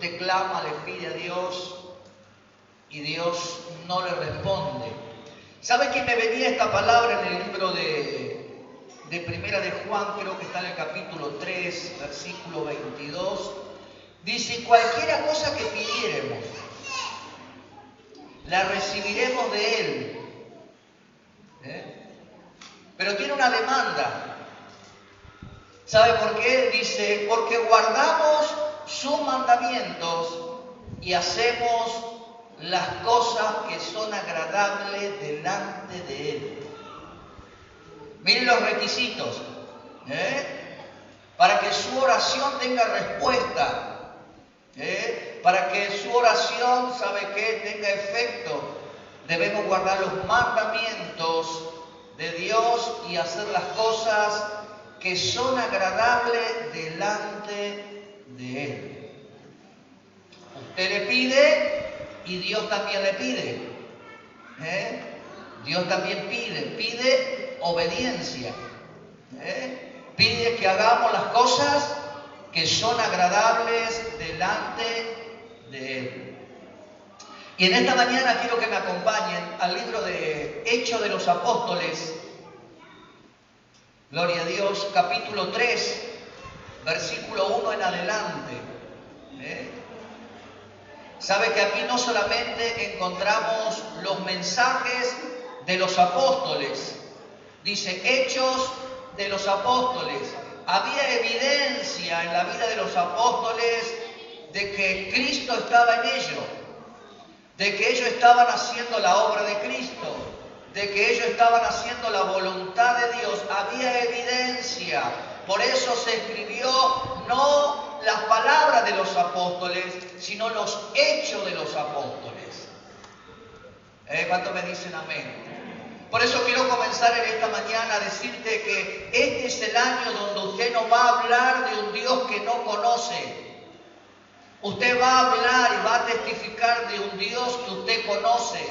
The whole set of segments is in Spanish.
Usted clama, le pide a Dios y Dios no le responde. ¿Sabe que me venía esta palabra en el libro de Primera de Juan? Creo que está en el capítulo 3, versículo 22. Dice: cualquiera cosa que pidiéremos, la recibiremos de Él. Pero tiene una demanda. ¿Sabe por qué? Dice: porque guardamos sus mandamientos y hacemos las cosas que son agradables delante de Él. Miren los requisitos, para que su oración tenga respuesta, para que su oración, ¿sabe qué?, tenga efecto. Debemos guardar los mandamientos de Dios y hacer las cosas que son agradables delante de Él. Usted le pide y Dios también le pide. Dios también pide obediencia. Pide que hagamos las cosas que son agradables delante de Él. Y en esta mañana quiero que me acompañen al libro de Hechos de los Apóstoles. Gloria a Dios, capítulo 3, versículo 1 en adelante. Sabe que aquí no solamente encontramos los mensajes de los apóstoles, dice Hechos de los Apóstoles. Había evidencia en la vida de los apóstoles de que Cristo estaba en ellos, de que ellos estaban haciendo la obra de Cristo, de que ellos estaban haciendo la voluntad de Dios. Había evidencia. Por eso se escribió no las palabras de los apóstoles, sino los hechos de los apóstoles. ¿Cuántos me dicen amén? Por eso quiero comenzar en esta mañana a decirte que este es el año donde usted no va a hablar de un Dios que no conoce. Usted va a hablar y va a testificar de un Dios que usted conoce,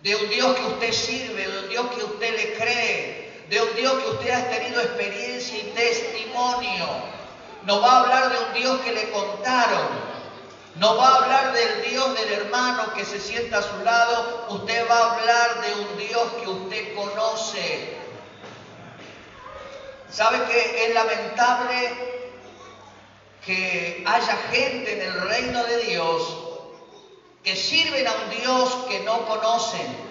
de un Dios que usted sirve, de un Dios que usted le cree, de un Dios que usted ha tenido experiencia y testimonio. No va a hablar de un Dios que le contaron. No va a hablar del Dios del hermano que se sienta a su lado. Usted va a hablar de un Dios que usted conoce. ¿Sabe que es lamentable que haya gente en el reino de Dios que sirven a un Dios que no conocen?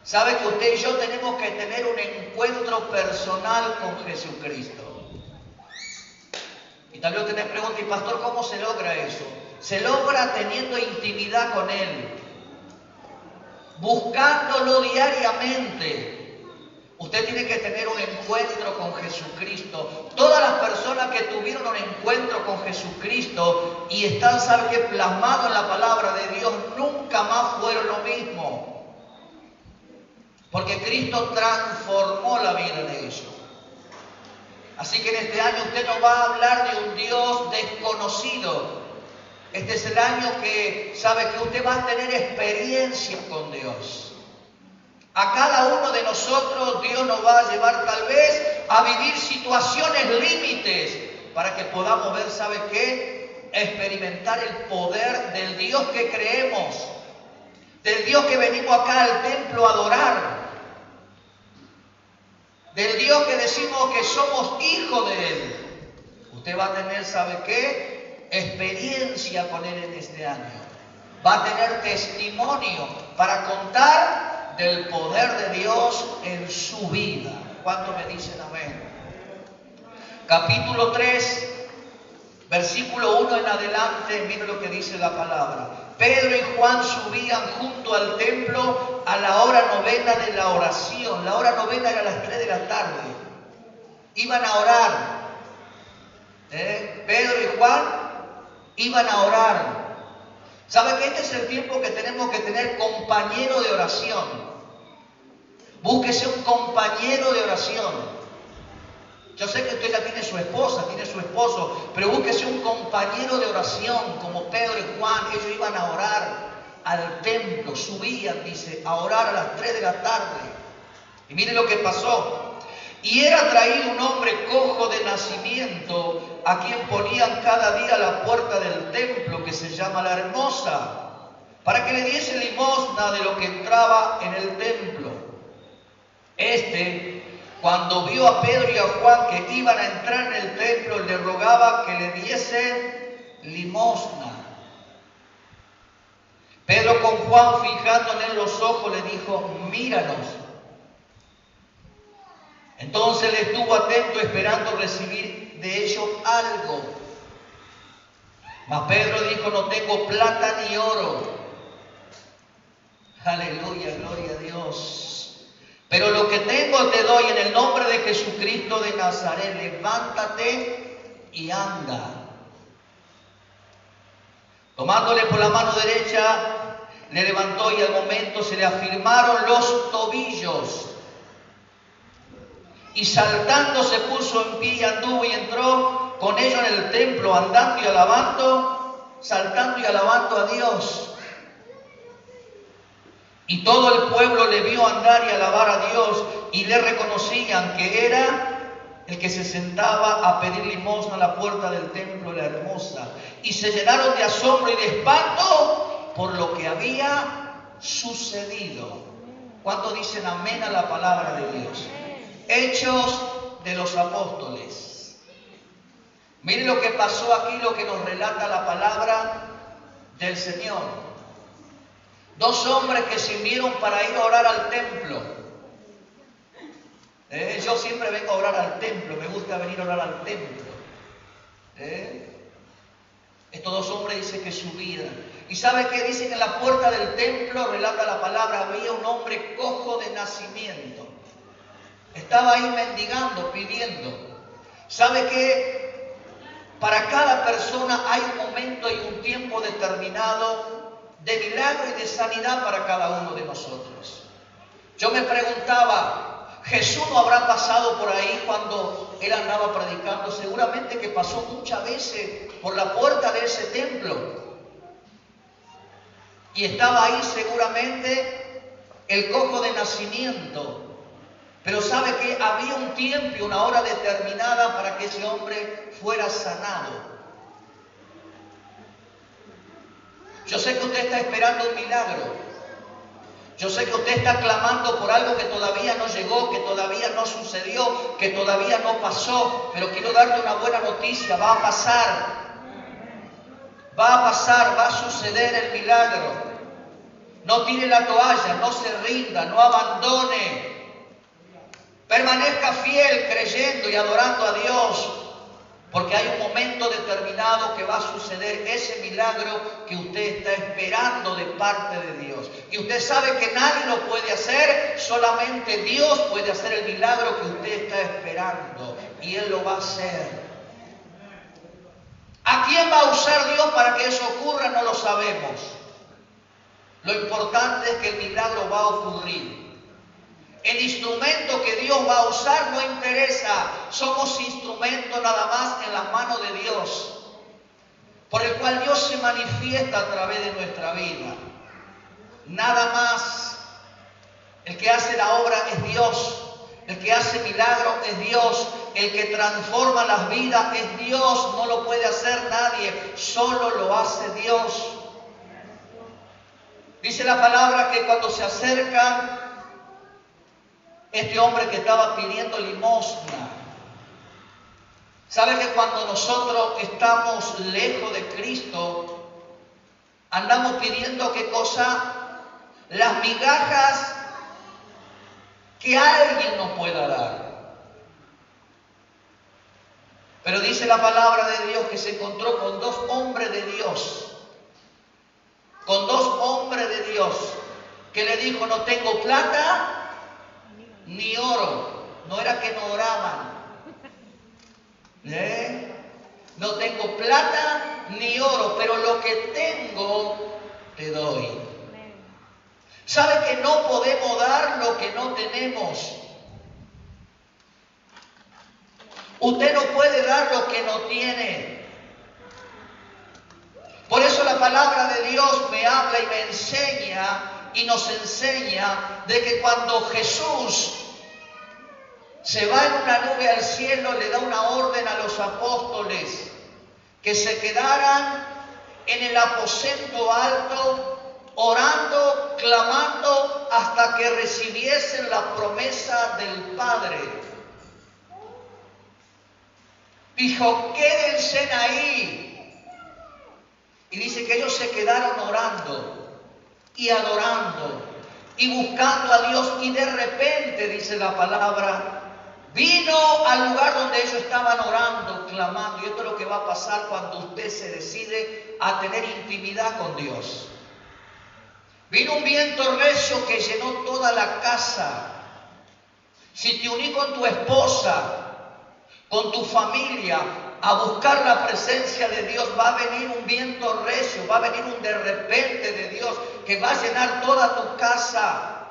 ¿Sabe que usted y yo tenemos que tener un encuentro personal con Jesucristo? Y tal vez usted me pregunte: y pastor, ¿cómo se logra eso? Se logra teniendo intimidad con Él, buscándolo diariamente. Usted tiene que tener un encuentro con Jesucristo. Todas las personas que tuvieron un encuentro con Jesucristo y están, ¿sabe qué?, plasmados en la palabra de Dios, nunca más fueron lo mismo. Porque Cristo transformó la vida de ellos. Así que en este año usted no va a hablar de un Dios desconocido. Este es el año que sabe que usted va a tener experiencia con Dios. A cada uno de nosotros Dios nos va a llevar tal vez a vivir situaciones límites para que podamos ver, ¿sabe qué?, experimentar el poder del Dios que creemos, del Dios que venimos acá al templo a adorar, del Dios que decimos que somos hijos de Él. Usted va a tener, ¿sabe qué?, experiencia con Él en este año. Va a tener testimonio para contar del poder de Dios en su vida. ¿Cuántos me dicen amén? Capítulo 3, versículo 1 en adelante, miren lo que dice la palabra. Pedro y Juan subían junto al templo a la hora novena de la oración. La hora novena era a las 3 de la tarde. Iban a orar. Pedro y Juan iban a orar. ¿Sabe que este es el tiempo que tenemos que tener compañero de oración? Búsquese un compañero de oración. Yo sé que usted ya tiene su esposa, tiene su esposo, pero búsquese un compañero de oración como Pedro y Juan. Ellos iban a orar al templo, subían, dice, a orar a las 3 de la tarde. Y mire lo que pasó. Y era traído un hombre cojo de nacimiento, a quien ponían cada día a la puerta del templo, que se llama La Hermosa, para que le diese limosna de lo que entraba en el templo. Cuando vio a Pedro y a Juan que iban a entrar en el templo, le rogaba que le diesen limosna. Pedro, con Juan fijándole en los ojos, le dijo: míranos. Entonces él estuvo atento, esperando recibir de ellos algo. Mas Pedro dijo: no tengo plata ni oro. Aleluya, gloria a Dios. Pero lo que tengo te doy, en el nombre de Jesucristo de Nazaret, levántate y anda. Tomándole por la mano derecha, le levantó y al momento se le afirmaron los tobillos. Y saltando se puso en pie y anduvo y entró con ellos en el templo, andando y alabando, saltando y alabando a Dios. Y todo el pueblo le vio andar y alabar a Dios, y le reconocían que era el que se sentaba a pedir limosna a la puerta del templo, La Hermosa. Y se llenaron de asombro y de espanto por lo que había sucedido. ¿Cuántos dicen amén a la palabra de Dios? Hechos de los Apóstoles. Miren lo que pasó aquí, lo que nos relata la palabra del Señor. Dos hombres que se unieron para ir a orar al templo. Yo siempre vengo a orar al templo, me gusta venir a orar al templo. Estos dos hombres dicen que subían. ¿Y sabe qué? Dicen que en la puerta del templo, relata la palabra, había un hombre cojo de nacimiento. Estaba ahí mendigando, pidiendo. ¿Sabe qué? Para cada persona hay un momento y un tiempo determinado de milagro y de sanidad para cada uno de nosotros. Yo me preguntaba, ¿Jesús no habrá pasado por ahí cuando él andaba predicando? Seguramente que pasó muchas veces por la puerta de ese templo. Y estaba ahí seguramente el cojo de nacimiento. Pero sabe que había un tiempo y una hora determinada para que ese hombre fuera sanado. Yo sé que usted está esperando un milagro. Yo sé que usted está clamando por algo que todavía no llegó, que todavía no sucedió, que todavía no pasó. Pero quiero darte una buena noticia: va a pasar. Va a pasar, va a suceder el milagro. No tire la toalla, no se rinda, no abandone. Permanezca fiel, creyendo y adorando a Dios. Porque hay un momento determinado que va a suceder ese milagro que usted está esperando de parte de Dios. Y usted sabe que nadie lo puede hacer, solamente Dios puede hacer el milagro que usted está esperando. Y Él lo va a hacer. ¿A quién va a usar Dios para que eso ocurra? No lo sabemos. Lo importante es que el milagro va a ocurrir. El instrumento que Dios va a usar no interesa. Somos instrumentos nada más en las manos de Dios, por el cual Dios se manifiesta a través de nuestra vida. Nada más. El que hace la obra es Dios. El que hace milagros es Dios. El que transforma las vidas es Dios. No lo puede hacer nadie. Solo lo hace Dios. Dice la palabra que cuando se acercan, este hombre que estaba pidiendo limosna, ¿sabe que cuando nosotros estamos lejos de Cristo, andamos pidiendo qué cosa? Las migajas que alguien nos pueda dar. Pero dice la palabra de Dios que se encontró con dos hombres de Dios, con dos hombres de Dios, que le dijo: no tengo plata ni oro. No era que no oraban. No tengo plata ni oro, pero lo que tengo te doy. ¿Sabe que no podemos dar lo que no tenemos? Usted no puede dar lo que no tiene. Por eso la palabra de Dios me habla y me enseña y nos enseña de que cuando Jesús se va en una nube al cielo, le da una orden a los apóstoles que se quedaran en el aposento alto, orando, clamando, hasta que recibiesen la promesa del Padre. Dijo, quédense ahí. Y dice que ellos se quedaron orando y adorando y buscando a Dios. Y de repente, dice la palabra, vino al lugar donde ellos estaban orando, clamando. Y esto es lo que va a pasar cuando usted se decide a tener intimidad con Dios. Vino un viento recio que llenó toda la casa. Si te uní con tu esposa, con tu familia, a buscar la presencia de Dios, va a venir un viento recio, va a venir un de repente de Dios que va a llenar toda tu casa.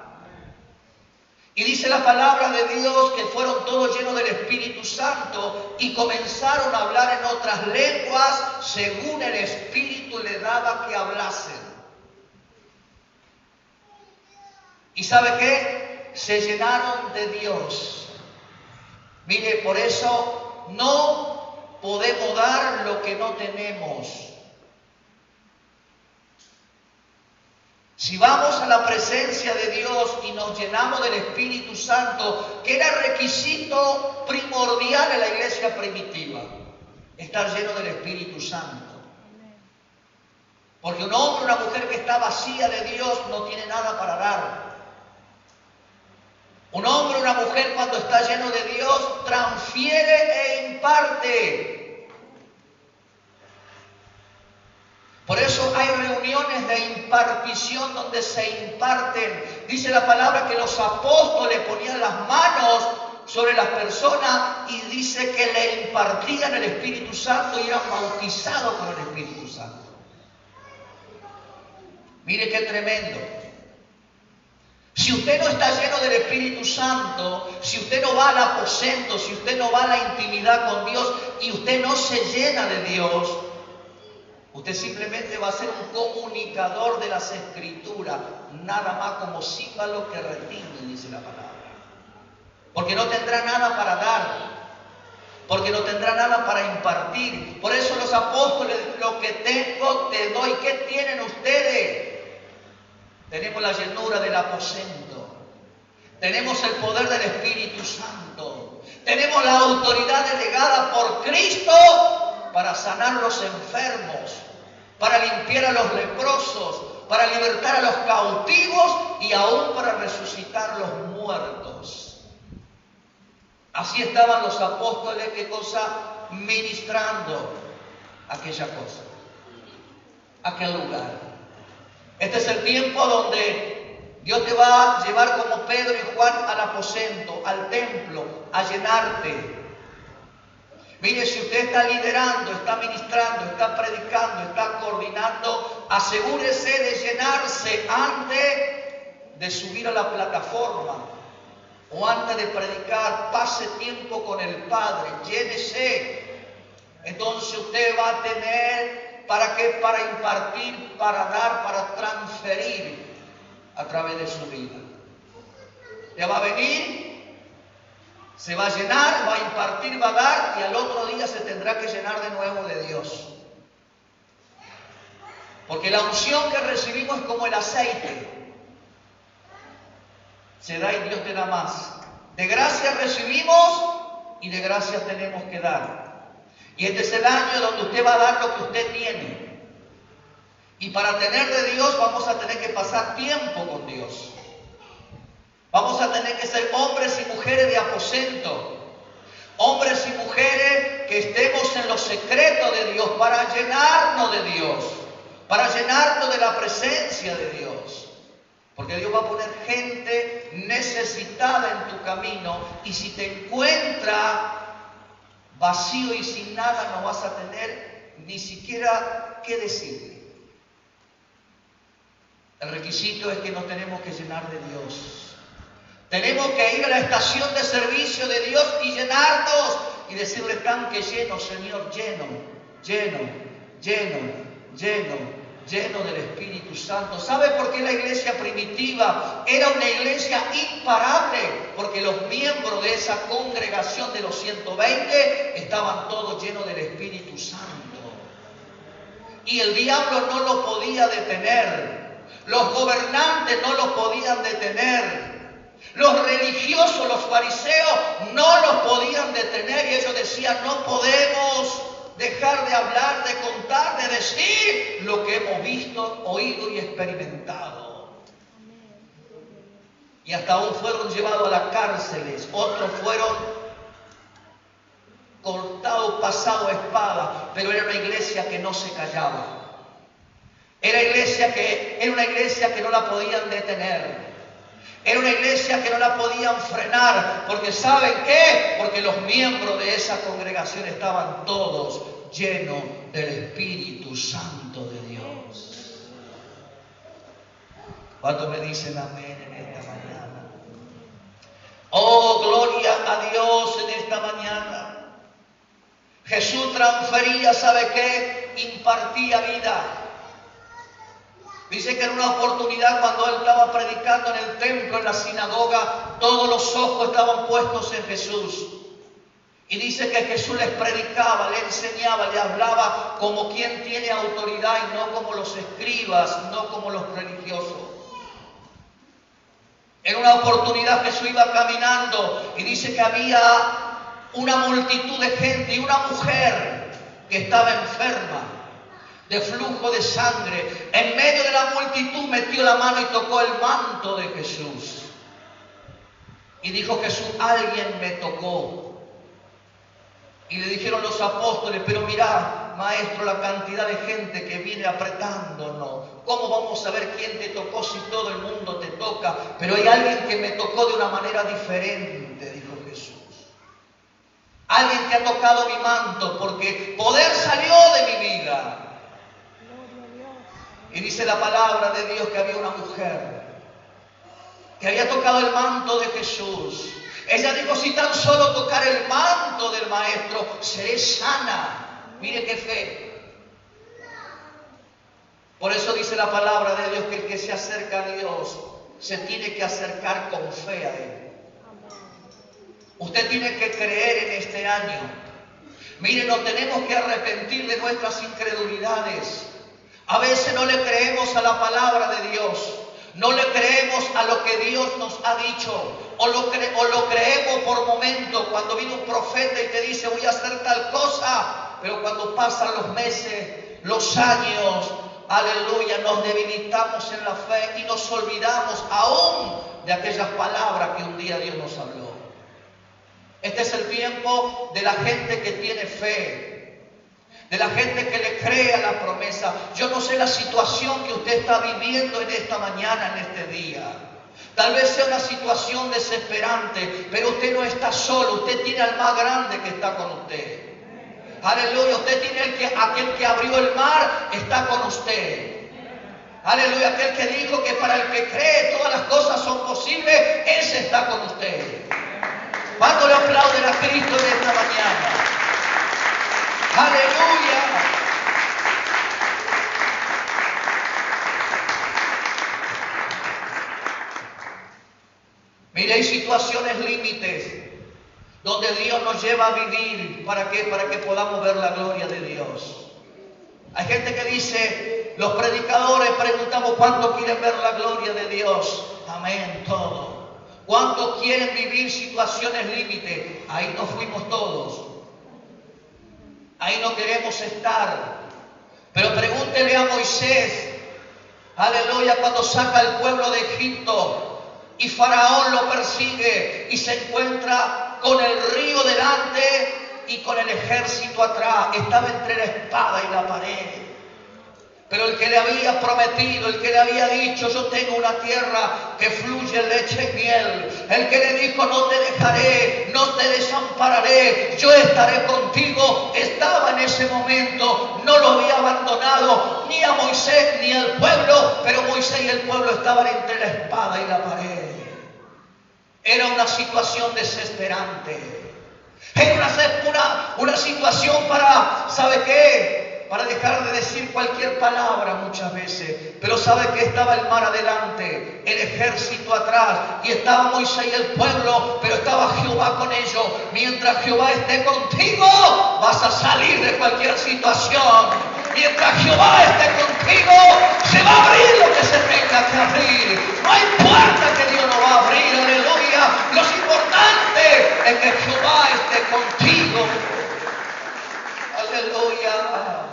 Y dice la palabra de Dios que fueron todos llenos del Espíritu Santo y comenzaron a hablar en otras lenguas según el Espíritu le daba que hablasen. ¿Y sabe qué? Se llenaron de Dios. Mire, por eso no podemos dar lo que no tenemos. Si vamos a la presencia de Dios y nos llenamos del Espíritu Santo, que era requisito primordial en la iglesia primitiva, estar lleno del Espíritu Santo. Porque un hombre o una mujer que está vacía de Dios no tiene nada para dar. Un hombre o una mujer cuando está lleno de Dios transfiere e imparte. Por eso hay reuniones de impartición donde se imparten. Dice la palabra que los apóstoles ponían las manos sobre las personas y dice que le impartían el Espíritu Santo y eran bautizados con el Espíritu Santo. Mire qué tremendo. Si usted no está lleno del Espíritu Santo, si usted no va al aposento, si usted no va a la intimidad con Dios y usted no se llena de Dios, usted simplemente va a ser un comunicador de las Escrituras, nada más como címbalo que retiñe, dice la palabra. Porque no tendrá nada para dar, porque no tendrá nada para impartir. Por eso los apóstoles, lo que tengo te doy. ¿Qué tienen ustedes? Tenemos la llenura del aposento. Tenemos el poder del Espíritu Santo. Tenemos la autoridad delegada por Cristo para sanar los enfermos, para limpiar a los leprosos, para libertar a los cautivos y aún para resucitar a los muertos. Así estaban los apóstoles, ¿qué cosa? Ministrando aquella cosa, aquel lugar. Este es el tiempo donde Dios te va a llevar como Pedro y Juan al aposento, al templo, a llenarte. Mire, si usted está liderando, está ministrando, está predicando, está coordinando, asegúrese de llenarse antes de subir a la plataforma o antes de predicar. Pase tiempo con el Padre, llénese. Entonces usted va a tener... ¿Para qué? Para impartir, para dar, para transferir a través de su vida. Ya va a venir, se va a llenar, va a impartir, va a dar y al otro día se tendrá que llenar de nuevo de Dios. Porque la unción que recibimos es como el aceite. Se da y Dios te da más. De gracia recibimos y de gracia tenemos que dar. Y este es el año donde usted va a dar lo que usted tiene. Y para tener de Dios vamos a tener que pasar tiempo con Dios. Vamos a tener que ser hombres y mujeres de aposento. Hombres y mujeres que estemos en los secretos de Dios para llenarnos de Dios. Para llenarnos de la presencia de Dios. Porque Dios va a poner gente necesitada en tu camino. Y si te encuentra vacío y sin nada, no vas a tener ni siquiera qué decirle. El requisito es que nos tenemos que llenar de Dios. Tenemos que ir a la estación de servicio de Dios y llenarnos y decirle: tanque lleno, Señor, lleno, lleno, lleno, lleno, lleno del Espíritu Santo. ¿Sabe por qué la iglesia primitiva era una iglesia imparable? Porque los miembros de esa congregación de los 120 estaban todos llenos del Espíritu Santo. Y el diablo no lo podía detener. Los gobernantes no lo podían detener. Los religiosos, los fariseos, no los podían detener. Y ellos decían, no podemos dejar de hablar, de contar, de decir lo que hemos visto, oído y experimentado. Y hasta aún fueron llevados a las cárceles. Otros fueron cortados, pasados a espada. Pero era una iglesia que no se callaba. Era una iglesia que no la podían detener. Era una iglesia que no la podían frenar, porque ¿saben qué? Porque los miembros de esa congregación estaban todos llenos del Espíritu Santo de Dios. ¿Cuántos me dicen amén en esta mañana? Oh, gloria a Dios en esta mañana. Jesús transfería, ¿sabe qué? Impartía vida. Dice que en una oportunidad cuando él estaba predicando en el templo, en la sinagoga, todos los ojos estaban puestos en Jesús. Y dice que Jesús les predicaba, les enseñaba, les hablaba como quien tiene autoridad y no como los escribas, no como los religiosos. En una oportunidad Jesús iba caminando y dice que había una multitud de gente y una mujer que estaba enferma de flujo de sangre. En medio de la multitud metió la mano y tocó el manto de Jesús. Y dijo Jesús, alguien me tocó. Y le dijeron los apóstoles, pero mirá, maestro, la cantidad de gente que viene apretándonos. ¿Cómo vamos a ver quién te tocó si todo el mundo te toca? Pero hay alguien que me tocó de una manera diferente, dijo Jesús. Alguien que ha tocado mi manto, porque poder salió de mi vida. Y dice la palabra de Dios que había una mujer que había tocado el manto de Jesús. Ella dijo, si tan solo tocar el manto del Maestro, seré sana. Mire qué fe. Por eso dice la palabra de Dios que el que se acerca a Dios se tiene que acercar con fe a Él. Usted tiene que creer en este año. Mire, nos tenemos que arrepentir de nuestras incredulidades. A veces no le creemos a la palabra de Dios. No le creemos a lo que Dios nos ha dicho. O lo creemos por momentos. Cuando viene un profeta y te dice voy a hacer tal cosa. Pero cuando pasan los meses, los años, aleluya, nos debilitamos en la fe y nos olvidamos aún de aquellas palabras que un día Dios nos habló. Este es el tiempo de la gente que tiene fe. De la gente que le cree a la promesa. Yo no sé la situación que usted está viviendo en esta mañana, en este día. Tal vez sea una situación desesperante, pero usted no está solo. Usted tiene al más grande que está con usted. Aleluya, usted tiene aquel que abrió el mar, está con usted. Aleluya, aquel que dijo que para el que cree todas las cosas son posibles, ese está con usted. ¿Cuánto le aplauden a Cristo en esta mañana? ¡Aleluya! Mire, hay situaciones límites donde Dios nos lleva a vivir. ¿Para qué? Para que podamos ver la gloria de Dios. Hay gente que dice, los predicadores preguntamos cuánto quieren ver la gloria de Dios. Amén, todo. ¿Cuántos quieren vivir situaciones límites? Ahí nos fuimos todos. Ahí no queremos estar. Pero pregúntele a Moisés, aleluya, cuando saca al pueblo de Egipto y Faraón lo persigue y se encuentra con el río delante y con el ejército atrás. Estaba entre la espada y la pared. Pero el que le había prometido, el que le había dicho, yo tengo una tierra que fluye leche y miel. El que le dijo, no te dejaré, no te desampararé, yo estaré contigo. Estaba en ese momento, no lo había abandonado ni a Moisés ni al pueblo, pero Moisés y el pueblo estaban entre la espada y la pared. Era una situación desesperante. Era una situación para, ¿sabe qué? para dejar de decir cualquier palabra muchas veces. Pero sabe que estaba el mar adelante, el ejército atrás, y estaba Moisés y el pueblo, pero estaba Jehová con ellos. Mientras Jehová esté contigo, vas a salir de cualquier situación. Mientras Jehová esté contigo, se va a abrir lo que se tenga que abrir. No hay puerta que Dios no va a abrir, aleluya. Lo importante es que Jehová esté contigo. Aleluya.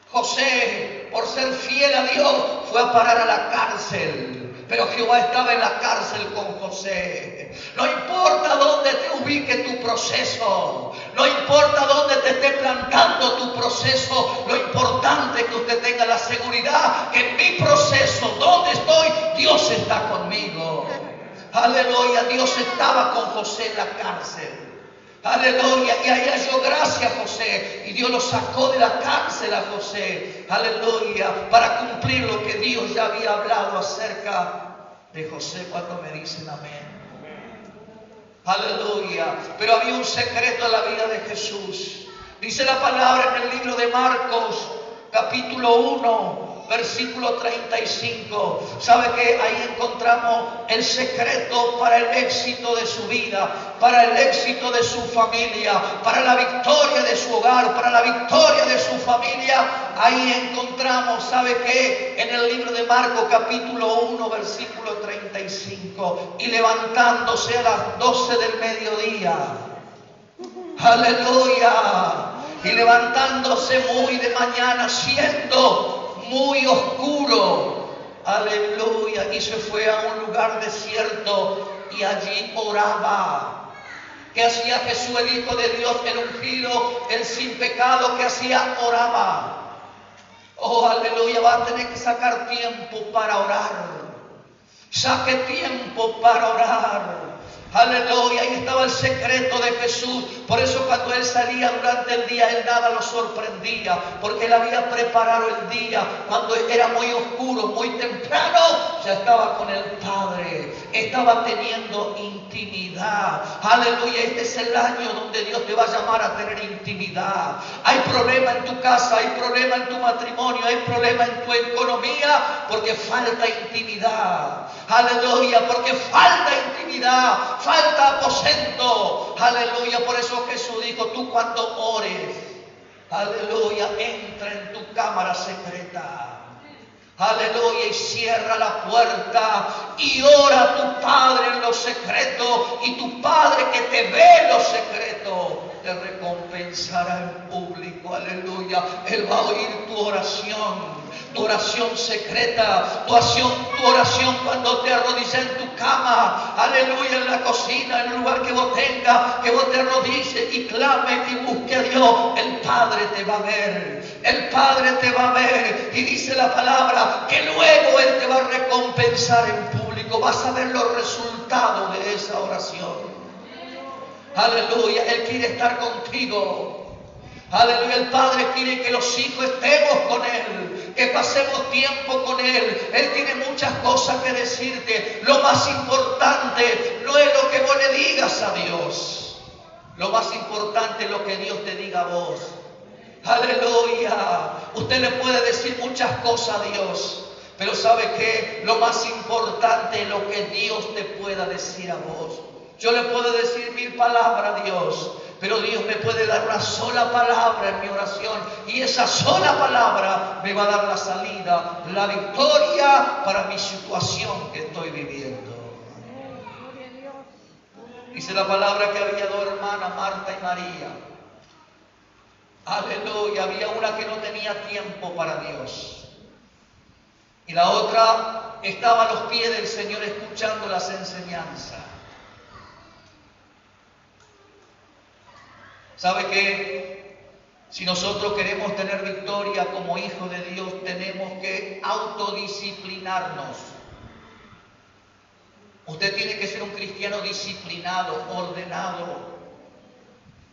José, por ser fiel a Dios, fue a parar a la cárcel. Pero Jehová estaba en la cárcel con José. No importa dónde te ubique tu proceso, no importa dónde te esté plantando tu proceso, lo importante es que usted tenga la seguridad que en mi proceso, donde estoy, Dios está conmigo. Aleluya, Dios estaba con José en la cárcel. Aleluya, y ahí halló gracia a José, y Dios lo sacó de la cárcel a José, aleluya, para cumplir lo que Dios ya había hablado acerca de José. Cuando me dicen amén, aleluya. Pero había un secreto en la vida de Jesús. Dice la palabra en el libro de Marcos, capítulo 1, versículo 35. ¿Sabe que ahí encontramos el secreto para el éxito de su vida, para el éxito de su familia, para la victoria de su hogar, para la victoria de su familia? Ahí encontramos, ¿sabe qué? En el libro de Marcos, capítulo 1, versículo 35. Y levantándose a las 12 del mediodía, aleluya, y levantándose muy de mañana, siendo muy oscuro, aleluya, y se fue a un lugar desierto y allí oraba. ¿Qué hacía Jesús, el Hijo de Dios, el ungido, el sin pecado? ¿Qué hacía? Oraba. Oh, aleluya, va a tener que sacar tiempo para orar. Saque tiempo para orar. Aleluya, ahí estaba el secreto de Jesús. Por eso cuando Él salía durante el día, Él nada lo sorprendía, porque Él había preparado el día. Cuando era muy oscuro, muy temprano, ya estaba con el Padre, estaba teniendo intimidad. Aleluya, este es el año donde Dios te va a llamar a tener intimidad. Hay problema en tu casa, hay problema en tu matrimonio, hay problema en tu economía, porque falta intimidad. Aleluya, porque falta intimidad, falta aposento. Aleluya, por eso Jesús dijo: tú cuando ores, aleluya, entra en tu cámara secreta. Aleluya, y cierra la puerta y ora a tu Padre en lo secreto, y tu Padre que te ve en lo secreto te recompensará en público. Aleluya, Él va a oír tu oración secreta, tu oración cuando te arrodillas en tu cama, aleluya, en la cocina, en el lugar que vos tengas, que vos te arrodilles y clame y busque a Dios. El Padre te va a ver, el Padre te va a ver, y dice la palabra que luego Él te va a recompensar en público. Vas a ver los resultados de esa oración. Aleluya, Él quiere estar contigo. Aleluya, el Padre quiere que los hijos estemos con Él, que pasemos tiempo con Él. Él tiene muchas cosas que decirte. Lo más importante no es lo que vos le digas a Dios. Lo más importante es lo que Dios te diga a vos. Aleluya. Usted le puede decir muchas cosas a Dios, pero ¿sabe qué? Lo más importante es lo que Dios te pueda decir a vos. Yo le puedo decir 1000 palabras a Dios, pero Dios me puede dar una sola palabra en mi oración, y esa sola palabra me va a dar la salida, la victoria para mi situación que estoy viviendo. Dice la palabra que había 2 hermanas, Marta y María. Aleluya, había una que no tenía tiempo para Dios, y la otra estaba a los pies del Señor escuchando las enseñanzas. ¿Sabe qué? Si nosotros queremos tener victoria como hijos de Dios, tenemos que autodisciplinarnos. Usted tiene que ser un cristiano disciplinado, ordenado.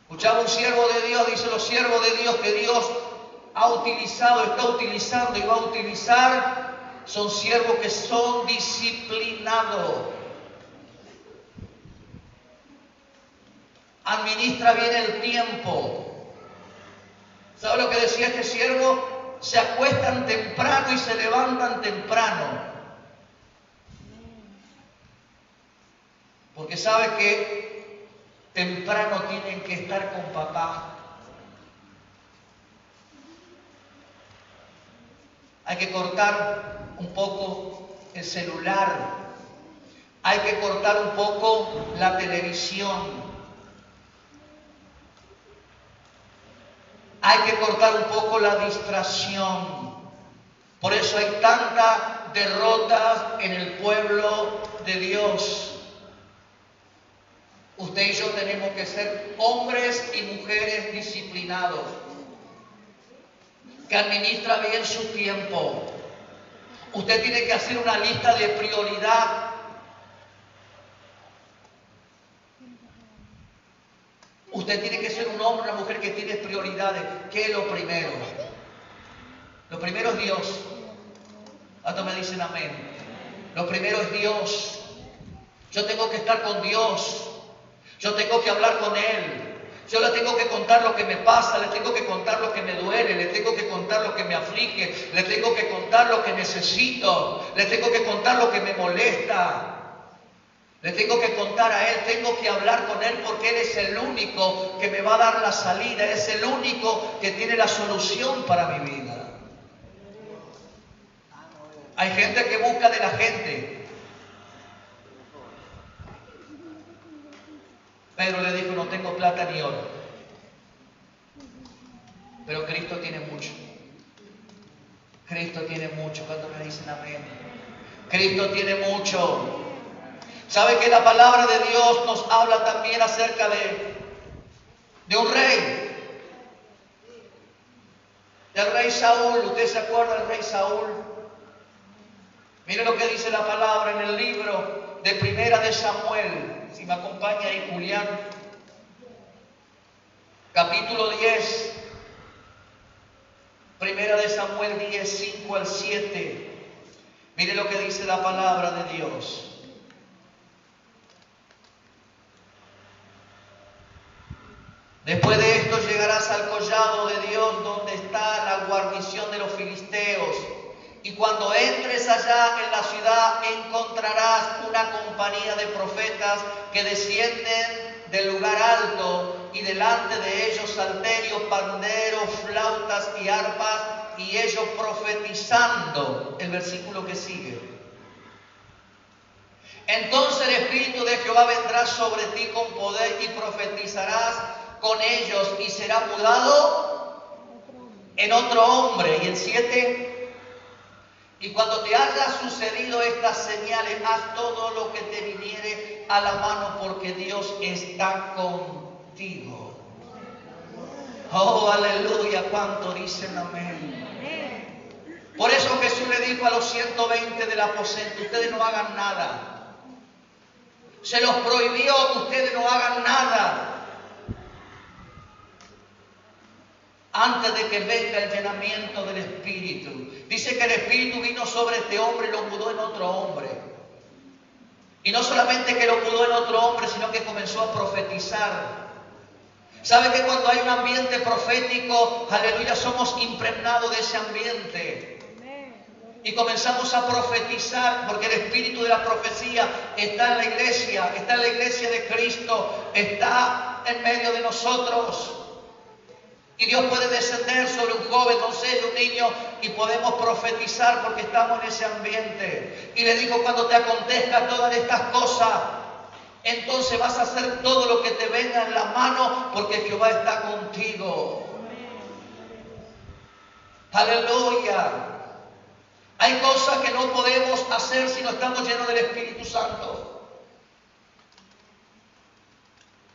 Escuchaba un siervo de Dios, dice: los siervos de Dios que Dios ha utilizado, está utilizando y va a utilizar, son siervos que son disciplinados. Administra bien el tiempo. ¿Sabe lo que decía este siervo? Se acuestan temprano y se levantan temprano. Porque sabe que temprano tienen que estar con papá. Hay que cortar un poco el celular. Hay que cortar un poco la televisión. Hay que cortar un poco la distracción. Por eso hay tantas derrotas en el pueblo de Dios. Usted y yo tenemos que ser hombres y mujeres disciplinados, que administra bien su tiempo. Usted tiene que hacer una lista de prioridad. Usted tiene que ser un hombre, una mujer que tiene prioridades. ¿Qué es lo primero? Lo primero es Dios. ¿Cuántos me dicen amén? Lo primero es Dios. Yo tengo que estar con Dios. Yo tengo que hablar con Él. Yo le tengo que contar lo que me pasa, le tengo que contar lo que me duele, le tengo que contar lo que me aflige, le tengo que contar lo que necesito, le tengo que contar lo que me molesta. Le tengo que contar a Él, tengo que hablar con Él porque Él es el único que me va a dar la salida, es el único que tiene la solución para mi vida. Hay gente que busca de la gente. Pedro le dijo, no tengo plata ni oro, pero Cristo tiene mucho. Cristo tiene mucho. Cuando me dicen amén. Cristo tiene mucho. ¿Sabe que la palabra de Dios nos habla también acerca de un rey? Del rey Saúl. ¿Usted se acuerda del rey Saúl? Mire lo que dice la palabra en el libro de Primera de Samuel. Si me acompaña ahí Julián. Capítulo 10. Primera de Samuel 10, 5 al 7. Mire lo que dice la palabra de Dios. Después de esto llegarás al collado de Dios donde está la guarnición de los filisteos. Y cuando entres allá en la ciudad encontrarás una compañía de profetas que descienden del lugar alto y delante de ellos salterios, panderos, flautas y arpas y ellos profetizando. El versículo que sigue. Entonces el Espíritu de Jehová vendrá sobre ti con poder y profetizarás con ellos y será mudado en otro hombre. Y el 7. Y cuando te haya sucedido estas señales, haz todo lo que te viniere a la mano, porque Dios está contigo. Oh, aleluya, cuánto dicen amén. Por eso Jesús le dijo a los 120 del aposento, ustedes no hagan nada. Se los prohibió, ustedes no hagan nada. Antes de que venga el llenamiento del Espíritu. Dice que el Espíritu vino sobre este hombre y lo mudó en otro hombre. Y no solamente que lo mudó en otro hombre, sino que comenzó a profetizar. ¿Sabe que cuando hay un ambiente profético, aleluya, somos impregnados de ese ambiente? Y comenzamos a profetizar, porque el espíritu de la profecía está en la iglesia de Cristo, está en medio de nosotros. Y Dios puede descender sobre un joven, doncella, un niño, y podemos profetizar porque estamos en ese ambiente. Y le dijo, cuando te acontezcan todas estas cosas, entonces vas a hacer todo lo que te venga en la mano, porque Jehová está contigo. Aleluya. Hay cosas que no podemos hacer si no estamos llenos del Espíritu Santo.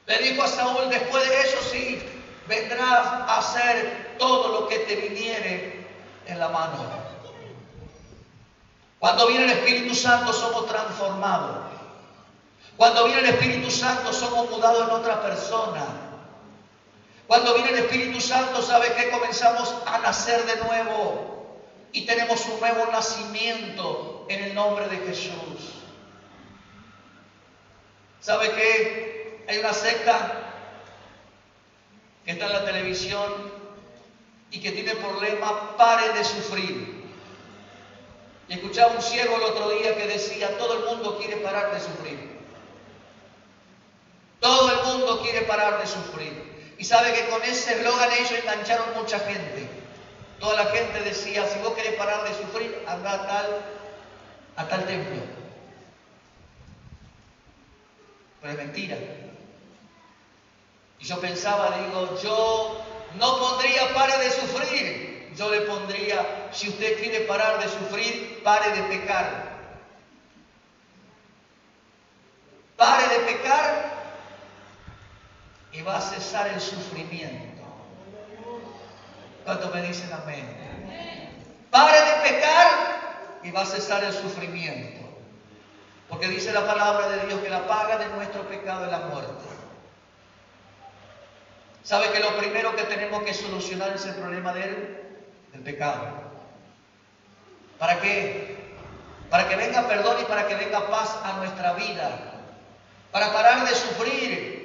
Le dijo a Saúl, después de eso sí, vendrás a hacer todo lo que te viniere en la mano. Cuando viene el Espíritu Santo somos transformados. Cuando viene el Espíritu Santo somos mudados en otra persona. Cuando viene el Espíritu Santo, ¿sabe qué? Comenzamos a nacer de nuevo. Y tenemos un nuevo nacimiento en el nombre de Jesús. ¿Sabe qué? Hay una secta que está en la televisión y que tiene problemas, pare de sufrir. Y escuchaba un ciego el otro día que decía, todo el mundo quiere parar de sufrir. Todo el mundo quiere parar de sufrir. Y sabe que con ese eslogan ellos engancharon mucha gente. Toda la gente decía, si vos querés parar de sufrir, anda a tal templo. Pero es mentira. Y yo pensaba, digo, yo no pondría pare de sufrir. Yo le pondría, si usted quiere parar de sufrir, pare de pecar. Pare de pecar y va a cesar el sufrimiento. ¿Cuántos me dicen amén? Pare de pecar y va a cesar el sufrimiento. Porque dice la palabra de Dios que la paga de nuestro pecado es la muerte. ¿Sabe que lo primero que tenemos que solucionar es el problema del pecado? ¿Para qué? Para que venga perdón y para que venga paz a nuestra vida. Para parar de sufrir.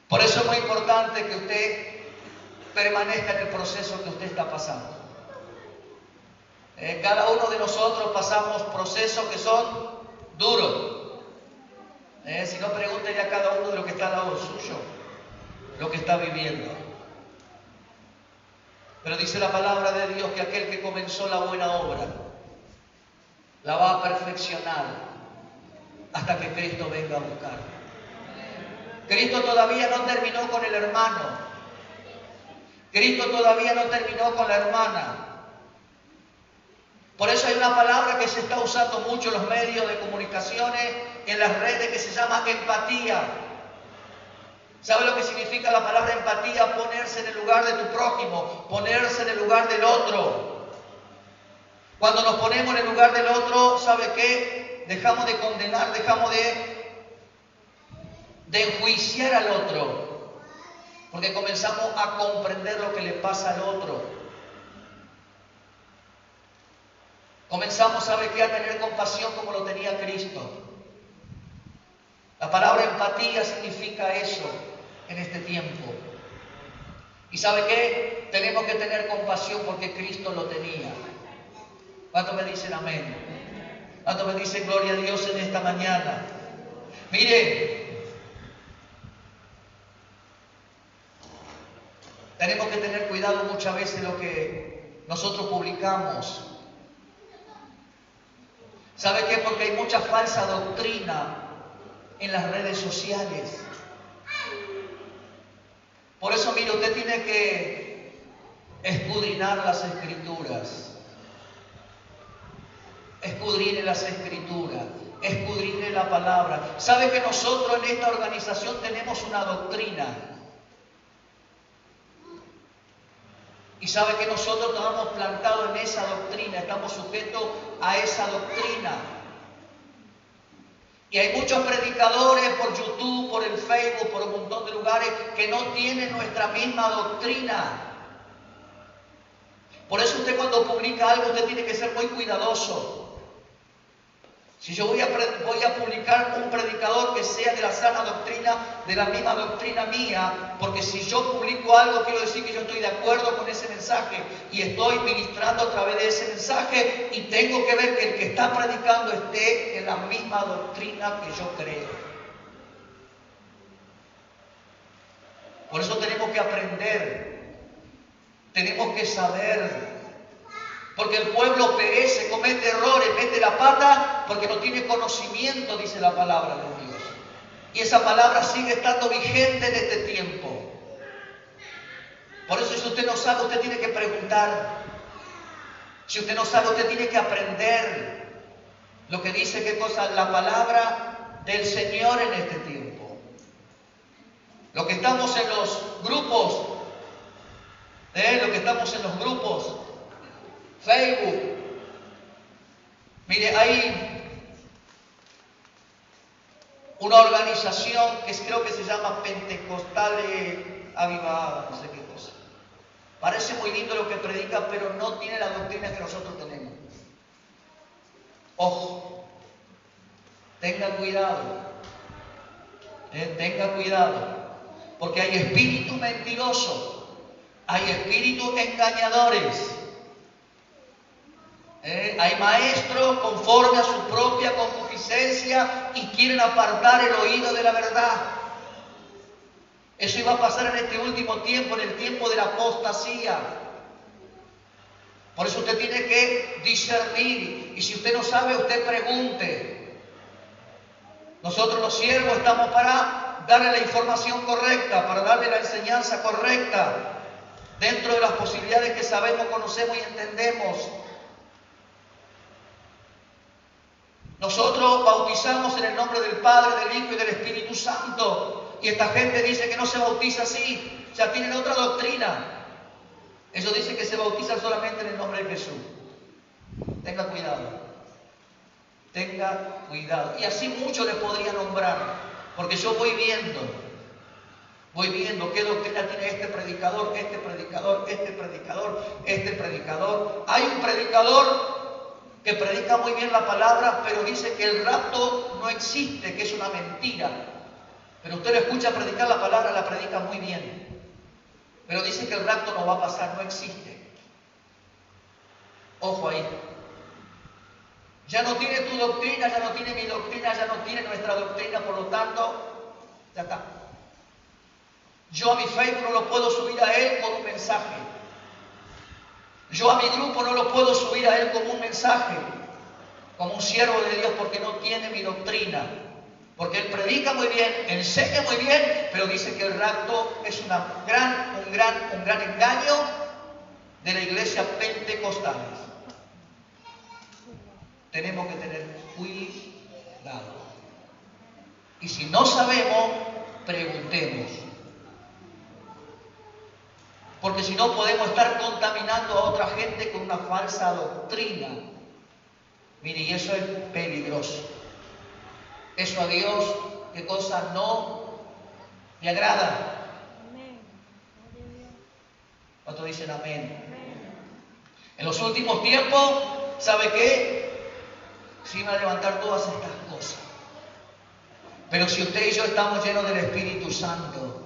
Por eso es muy importante que usted permanezca en el proceso que usted está pasando. Cada uno de nosotros pasamos procesos que son duros. Si no, pregúntele a cada uno de los que está al lado suyo lo que está viviendo. Pero dice la palabra de Dios que aquel que comenzó la buena obra la va a perfeccionar hasta que Cristo venga a buscar. Cristo todavía no terminó con el hermano. Cristo todavía no terminó con la hermana. Por eso hay una palabra que se está usando mucho en los medios de comunicaciones, en las redes, que se llama empatía. ¿Sabe lo que significa la palabra empatía? Ponerse en el lugar de tu prójimo, ponerse en el lugar del otro. Cuando nos ponemos en el lugar del otro, ¿sabe qué? Dejamos de condenar, dejamos de enjuiciar al otro. Porque comenzamos a comprender lo que le pasa al otro. Comenzamos, ¿sabe qué? A tener compasión como lo tenía Cristo. La palabra empatía significa eso en este tiempo. ¿Y sabe qué? Tenemos que tener compasión porque Cristo lo tenía. ¿Cuántos me dicen amén? ¿Cuántos me dicen gloria a Dios en esta mañana? Mire, tenemos que tener cuidado muchas veces lo que nosotros publicamos. ¿Sabe qué? Porque hay mucha falsa doctrina en las redes sociales. Por eso, mire, usted tiene que escudriñar las Escrituras. Escudriñe las Escrituras. Escudriñe la palabra. ¿Sabe que nosotros en esta organización tenemos una doctrina? Y sabe que nosotros nos hemos plantado en esa doctrina, estamos sujetos a esa doctrina. Y hay muchos predicadores por YouTube, por el Facebook, por un montón de lugares que no tienen nuestra misma doctrina. Por eso usted cuando publica algo, usted tiene que ser muy cuidadoso. Si yo voy a publicar un predicador que sea de la sana doctrina, de la misma doctrina mía, porque si yo publico algo, quiero decir que yo estoy de acuerdo con ese mensaje y estoy ministrando a través de ese mensaje y tengo que ver que el que está predicando esté en la misma doctrina que yo creo. Por eso tenemos que aprender, tenemos que saber. Porque el pueblo perece, comete errores, mete la pata porque no tiene conocimiento, dice la palabra de Dios. Y esa palabra sigue estando vigente en este tiempo. Por eso si usted no sabe, usted tiene que preguntar. Si usted no sabe, usted tiene que aprender lo que dice qué cosa la palabra del Señor en este tiempo. Lo que estamos en los grupos, Facebook. Mire, hay una organización que creo que se llama Pentecostales Avivada, no sé qué cosa. Parece muy lindo lo que predica, pero no tiene la doctrina que nosotros tenemos. Ojo, tenga cuidado, tenga cuidado. Porque hay espíritu mentiroso, hay espíritus engañadores. Hay maestros conforme a su propia concupiscencia y quieren apartar el oído de la verdad. Eso iba a pasar en este último tiempo, en el tiempo de la apostasía. Por eso usted tiene que discernir. Y si usted no sabe, usted pregunte. Nosotros los siervos estamos para darle la información correcta, para darle la enseñanza correcta, dentro de las posibilidades que sabemos, conocemos y entendemos. Nosotros bautizamos en el nombre del Padre, del Hijo y del Espíritu Santo. Y esta gente dice que no se bautiza así. Ya tienen otra doctrina. Ellos dicen que se bautizan solamente en el nombre de Jesús. Tenga cuidado. Tenga cuidado. Y así mucho le podría nombrar. Porque yo voy viendo qué doctrina tiene este predicador, este predicador, este predicador, este predicador. Hay un predicador que predica muy bien la palabra, pero dice que el rapto no existe, que es una mentira. Pero usted lo escucha predicar la palabra, la predica muy bien. Pero dice que el rapto no va a pasar, no existe. Ojo ahí. Ya no tiene tu doctrina, ya no tiene mi doctrina, ya no tiene nuestra doctrina, por lo tanto, ya está. Yo a mi Facebook no lo puedo subir a él con un mensaje. Yo a mi grupo no lo puedo subir a él como un mensaje, como un siervo de Dios, porque no tiene mi doctrina. Porque él predica muy bien, enseña muy bien, pero dice que el rapto es un gran engaño de la iglesia pentecostal. Tenemos que tener cuidado. Y si no sabemos, preguntemos. Porque si no podemos estar contaminando a otra gente con una falsa doctrina. Mire, y eso es peligroso. Eso a Dios, ¿qué cosa no le agrada? ¿Cuántos dicen amén? En los últimos tiempos, ¿sabe qué? Se iban a levantar todas estas cosas. Pero si usted y yo estamos llenos del Espíritu Santo,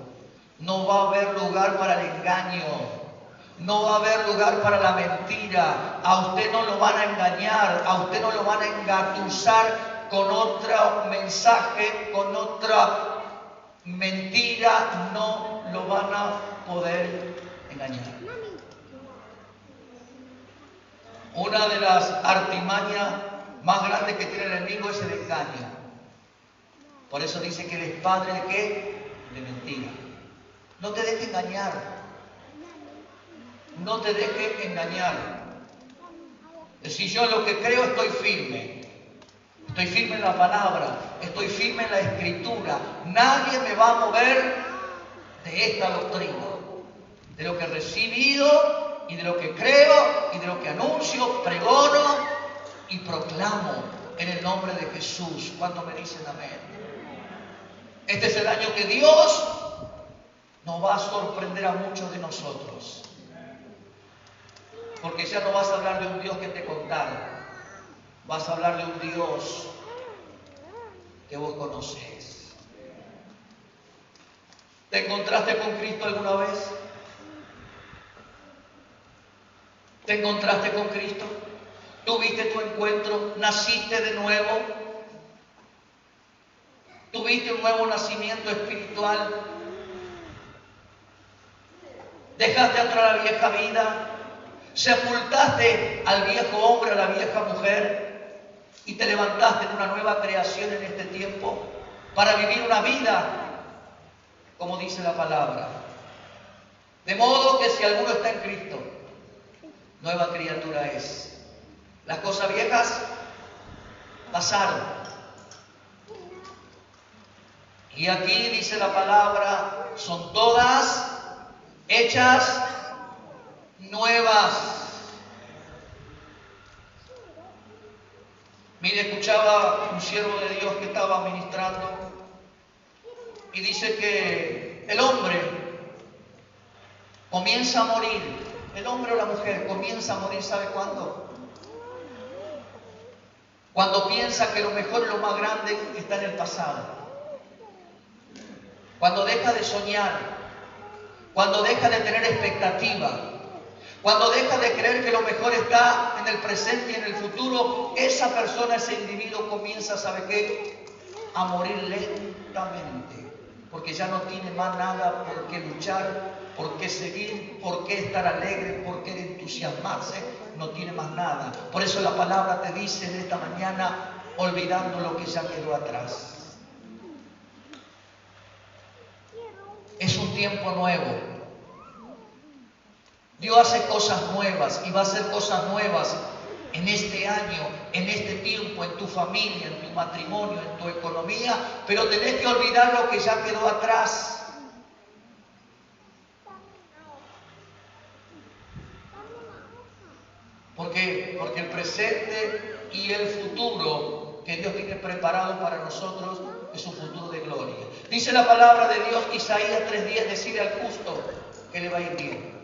no va a haber lugar para el engaño, no va a haber lugar para la mentira. A usted no lo van a engañar, a usted no lo van a engatusar con otro mensaje, con otra mentira, no lo van a poder engañar. Una de las artimañas más grandes que tiene el enemigo es el engaño. Por eso dice que él es padre de ¿qué? De mentira. No te dejes engañar. No te dejes engañar. Si yo en lo que creo estoy firme. Estoy firme en la palabra. Estoy firme en la escritura. Nadie me va a mover de esta doctrina. De lo que he recibido y de lo que creo y de lo que anuncio, pregono y proclamo en el nombre de Jesús. ¿Cuántos me dicen amén? Este es el año que Dios nos va a sorprender a muchos de nosotros. Porque ya no vas a hablar de un Dios que te contara. Vas a hablar de un Dios que vos conocés. ¿Te encontraste con Cristo alguna vez? ¿Te encontraste con Cristo? ¿Tuviste tu encuentro? ¿Naciste de nuevo? ¿Tuviste un nuevo nacimiento espiritual? ¿Dejaste atrás la vieja vida? ¿Sepultaste al viejo hombre, a la vieja mujer? ¿Y te levantaste en una nueva creación en este tiempo? Para vivir una vida, como dice la palabra. De modo que si alguno está en Cristo, nueva criatura es. Las cosas viejas pasaron. Y aquí dice la palabra, son todas hechas nuevas. Mire, escuchaba un siervo de Dios que estaba ministrando y dice que el hombre comienza a morir. El hombre o la mujer comienza a morir, ¿sabe cuándo? Cuando piensa que lo mejor y lo más grande está en el pasado. cuando deja de soñar, cuando deja de tener expectativa, cuando deja de creer que lo mejor está en el presente y en el futuro, esa persona, ese individuo comienza, ¿sabe qué? A morir lentamente, porque ya no tiene más nada por qué luchar, por qué seguir, por qué estar alegre, por qué entusiasmarse, no tiene más nada. Por eso la palabra te dice en esta mañana, olvidando lo que ya quedó atrás. Es un tiempo nuevo. Dios hace cosas nuevas y va a hacer cosas nuevas en este año, en este tiempo, en tu familia, en tu matrimonio, en tu economía, pero tenés que olvidar lo que ya quedó atrás. ¿Por qué? Porque el presente y el futuro que Dios tiene preparado para nosotros es un futuro de gloria. Dice la palabra de Dios, Isaías 3:10, decirle al justo que le va a ir bien.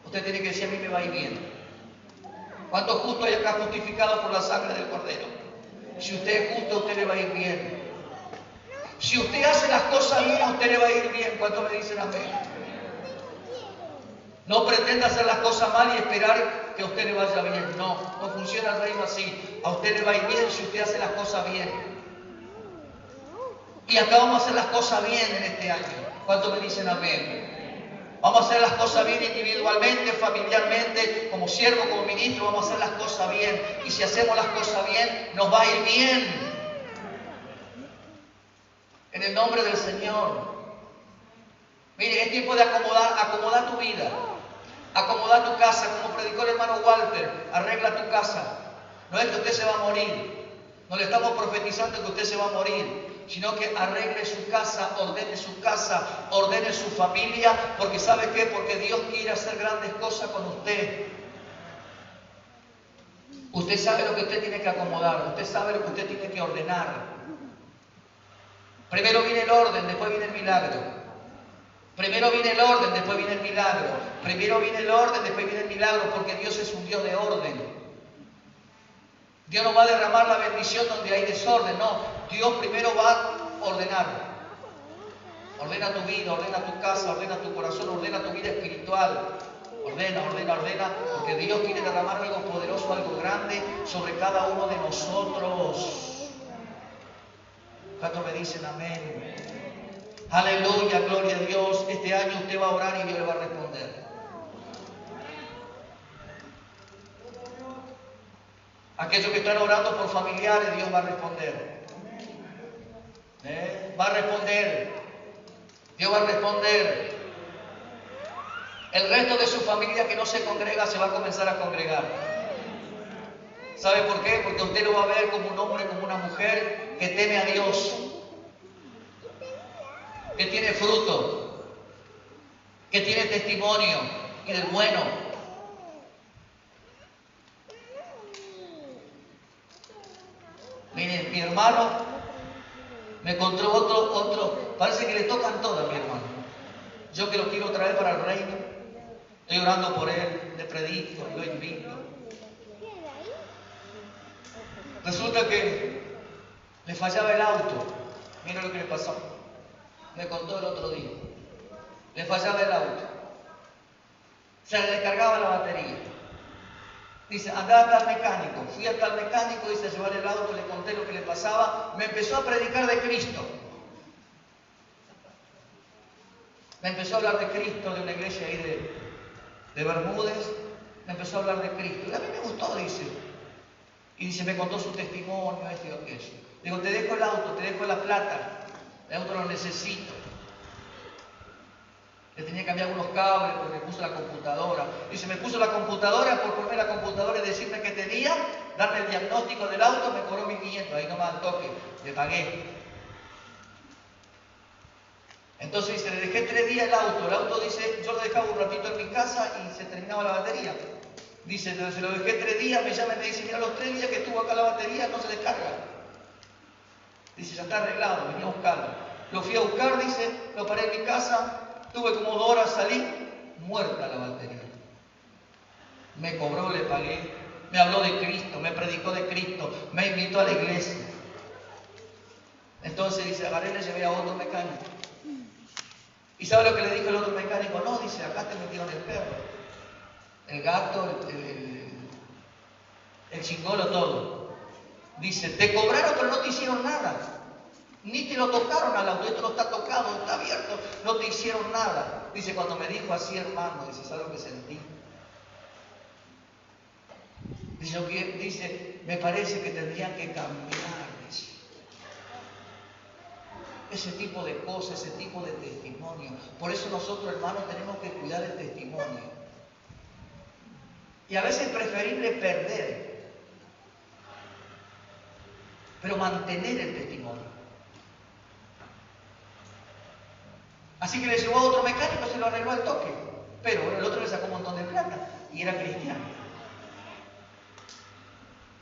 Usted tiene que decir, a mí me va a ir bien. ¿Cuántos justos hay acá justificados por la sangre del Cordero? Si usted es justo, a usted le va a ir bien. Si usted hace las cosas bien, a usted le va a ir bien. ¿Cuántos me dicen amén? No pretenda hacer las cosas mal y esperar que a usted le vaya bien. No, no funciona el reino así. A usted le va a ir bien si usted hace las cosas bien. Y acá vamos a hacer las cosas bien en este año. ¿Cuántos me dicen amén? Vamos a hacer las cosas bien individualmente, familiarmente, como siervo, como ministro, vamos a hacer las cosas bien. Y si hacemos las cosas bien, nos va a ir bien. En el nombre del Señor. Mire, es tiempo de acomodar tu vida. Acomodar tu casa, como predicó el hermano Walter, arregla tu casa. No es que usted se va a morir. No le estamos profetizando que usted se va a morir, sino que arregle su casa, ordene su familia, porque ¿sabe qué? Porque Dios quiere hacer grandes cosas con usted. Usted sabe lo que usted tiene que acomodar, usted sabe lo que usted tiene que ordenar. Primero viene el orden, después viene el milagro. Primero viene el orden, después viene el milagro. Primero viene el orden, después viene el milagro, porque Dios es un Dios de orden. Dios no va a derramar la bendición donde hay desorden, no. Dios primero va a ordenar. Ordena tu vida, ordena tu casa, ordena tu corazón, ordena tu vida espiritual. Ordena, porque Dios quiere derramar algo poderoso, algo grande sobre cada uno de nosotros. ¿Cuántos me dicen amén? Aleluya, gloria a Dios. Este año usted va a orar y Dios le va a responder. Aquellos que están orando por familiares, Dios va a responder. Va a responder. Dios va a responder. El resto de su familia que no se congrega se va a comenzar a congregar. ¿Sabe por qué? Porque usted lo va a ver como un hombre, como una mujer que teme a Dios, que tiene fruto, que tiene testimonio y del bueno. Miren, mi hermano me encontró otro, parece que le tocan todas a mi hermano. Yo que lo quiero traer para el reino, estoy orando por él, le predico, lo invito. Resulta que le fallaba el auto. Mira lo que le pasó. Me contó el otro día. Le fallaba el auto. Se le descargaba la batería. Dice, andaba a tal mecánico. Fui a tal mecánico, dice, a llevar el auto, le conté lo que le pasaba. Me empezó a predicar de Cristo. Me empezó a hablar de Cristo, de una iglesia ahí de Bermúdez. Me empezó a hablar de Cristo. Y a mí me gustó, dice. Y dice, me contó su testimonio, esto y aquello. Digo, te dejo el auto, te dejo la plata. El auto lo necesito. Le tenía que cambiar unos cables porque me puso la computadora. Dice, me puso la computadora por poner la computadora y decirme qué tenía, darme el diagnóstico del auto, me cobró 1.500, ahí nomás al toque, le pagué. Entonces dice, le dejé 3 días el auto dice, yo lo dejaba un ratito en mi casa y se terminaba la batería. Dice, se lo dejé 3 días, me llama y me dice, mira, los 3 días que estuvo acá la batería no se descarga. Dice, ya está arreglado, venía a buscarlo. Lo fui a buscar, dice, lo paré en mi casa, tuve como 2 horas, salí, muerta la batería. Me cobró, le pagué, me habló de Cristo, me predicó de Cristo, me invitó a la iglesia. Entonces dice, agarré y le llevé a otro mecánico. ¿Y sabe lo que le dijo el otro mecánico? No, dice, acá te metieron el perro, el gato, el chingolo, todo. Dice, te cobraron pero no te hicieron nada. Ni te lo tocaron al auto, esto no está tocado, está abierto, no te hicieron nada. Dice, cuando me dijo así, hermano, dice, ¿sabes lo que sentí? Dice, me parece que tendrían que cambiar, dice. Ese tipo de cosas, ese tipo de testimonio. Por eso nosotros, hermanos, tenemos que cuidar el testimonio. Y a veces es preferible perder, pero mantener el testimonio. Así que le llevó a otro mecánico, se lo arregló al toque. Pero el otro le sacó un montón de plata y era cristiano.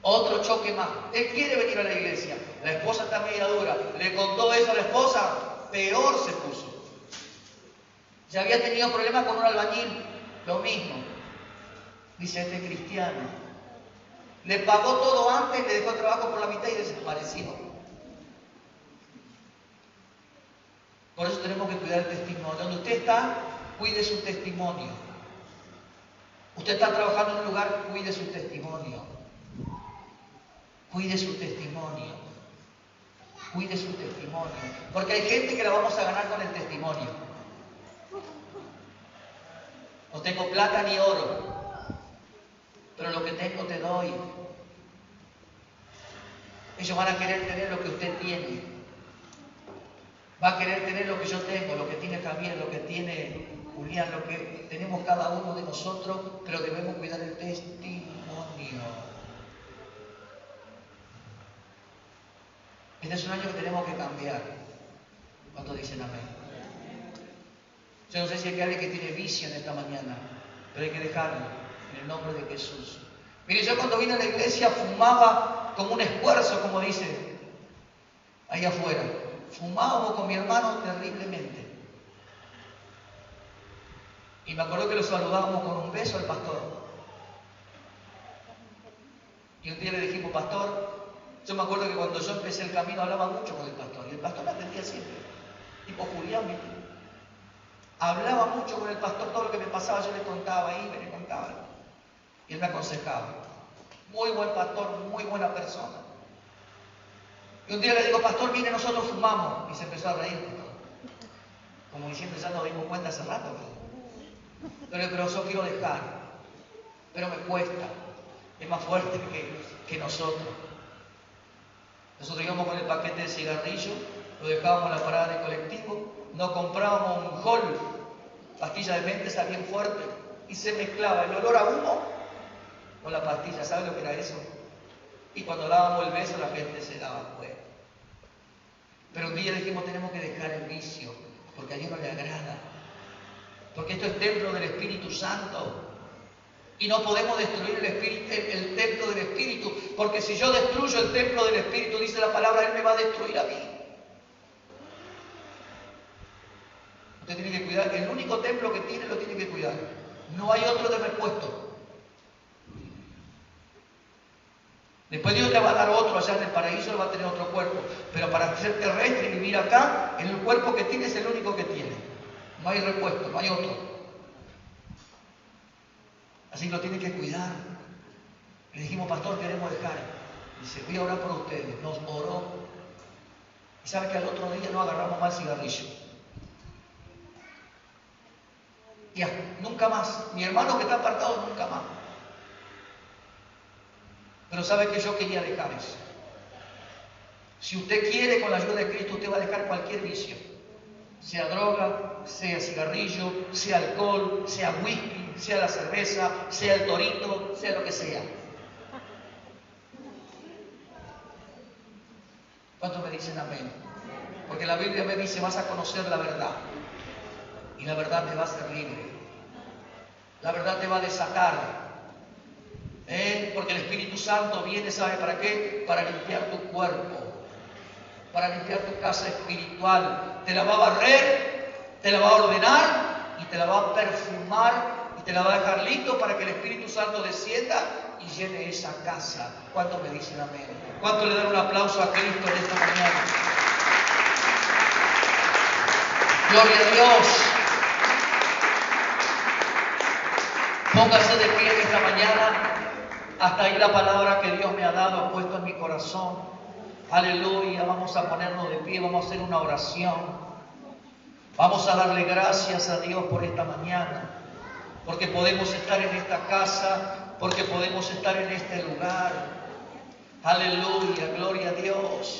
Otro choque más. Él quiere venir a la iglesia. La esposa está media dura. Le contó eso a la esposa, peor se puso. Ya había tenido problemas con un albañil, lo mismo. Dice, este cristiano. Le pagó todo antes, le dejó el trabajo por la mitad y desapareció. Por eso tenemos que cuidar el testimonio. Donde usted está, cuide su testimonio. Usted está trabajando en un lugar, cuide su testimonio. Cuide su testimonio. Cuide su testimonio. Porque hay gente que la vamos a ganar con el testimonio. No tengo plata ni oro, pero lo que tengo te doy. Ellos van a querer tener lo que usted tiene. Va a querer tener lo que yo tengo, lo que tiene Javier, lo que tiene Julián, lo que tenemos cada uno de nosotros, pero debemos cuidar el testimonio. Este es un año que tenemos que cambiar. ¿Cuántos dicen amén? Yo no sé si hay alguien que tiene vicio en esta mañana, pero hay que dejarlo en el nombre de Jesús. Mire, yo cuando vine a la iglesia fumaba como un esfuerzo, como dice ahí afuera. Fumábamos con mi hermano terriblemente. Y me acuerdo que lo saludábamos con un beso al pastor. Y un día le dijimos, pastor, yo me acuerdo que cuando yo empecé el camino hablaba mucho con el pastor. Y el pastor me atendía siempre. Tipo Julián, ¿viste? Hablaba mucho con el pastor, todo lo que me pasaba yo le contaba ahí, me le contaba. Y él me aconsejaba. Muy buen pastor, muy buena persona. Y un día le digo, pastor, mire, nosotros fumamos. Y se empezó a reír, pastor. Como diciendo, ya nos dimos cuenta hace rato. Pero yo quiero dejar. Pero me cuesta. Es más fuerte que nosotros. Nosotros íbamos con el paquete de cigarrillo, lo dejábamos en la parada de colectivo, no comprábamos un Hall, pastilla de menta bien fuerte, y se mezclaba el olor a humo con la pastilla. ¿Sabe lo que era eso? Y cuando dábamos el beso la gente se daba cuenta. Pero un día dijimos, tenemos que dejar el vicio, porque a Dios no le agrada. Porque esto es templo del Espíritu Santo. Y no podemos destruir el templo del Espíritu, porque si yo destruyo el templo del Espíritu, dice la palabra, Él me va a destruir a mí. Usted tiene que cuidar, el único templo que tiene lo tiene que cuidar. No hay otro de repuesto. Después Dios le va a dar otro allá en el paraíso, le va a tener otro cuerpo. Pero para ser terrestre y vivir acá, el cuerpo que tiene es el único que tiene. No hay repuesto, no hay otro. Así que lo tiene que cuidar. Le dijimos, pastor, queremos dejar. Dice, voy a orar por ustedes. Nos oró. Y sabe que al otro día no agarramos más cigarrillo. Ya, nunca más. Mi hermano que está apartado, nunca más. Pero sabe que yo quería dejar eso. Si usted quiere, con la ayuda de Cristo, usted va a dejar cualquier vicio. Sea droga, sea cigarrillo, sea alcohol, sea whisky, sea la cerveza, sea el torito, sea lo que sea. ¿Cuántos me dicen amén? Porque la Biblia me dice, vas a conocer la verdad. Y la verdad te va a hacer libre. La verdad te va a desatar. Porque el Espíritu Santo viene, ¿sabe para qué? Para limpiar tu cuerpo. Para limpiar tu casa espiritual. Te la va a barrer, te la va a ordenar y te la va a perfumar y te la va a dejar listo para que el Espíritu Santo descienda y llene esa casa. ¿Cuántos me dicen amén? ¿Cuántos le dan un aplauso a Cristo en esta mañana? Gloria a Dios. Póngase de pie en esta mañana. Hasta ahí la palabra que Dios me ha dado, ha puesto en mi corazón. Aleluya. Vamos a ponernos de pie, vamos a hacer una oración. Vamos a darle gracias a Dios por esta mañana, porque podemos estar en esta casa, porque podemos estar en este lugar. Aleluya, gloria a Dios.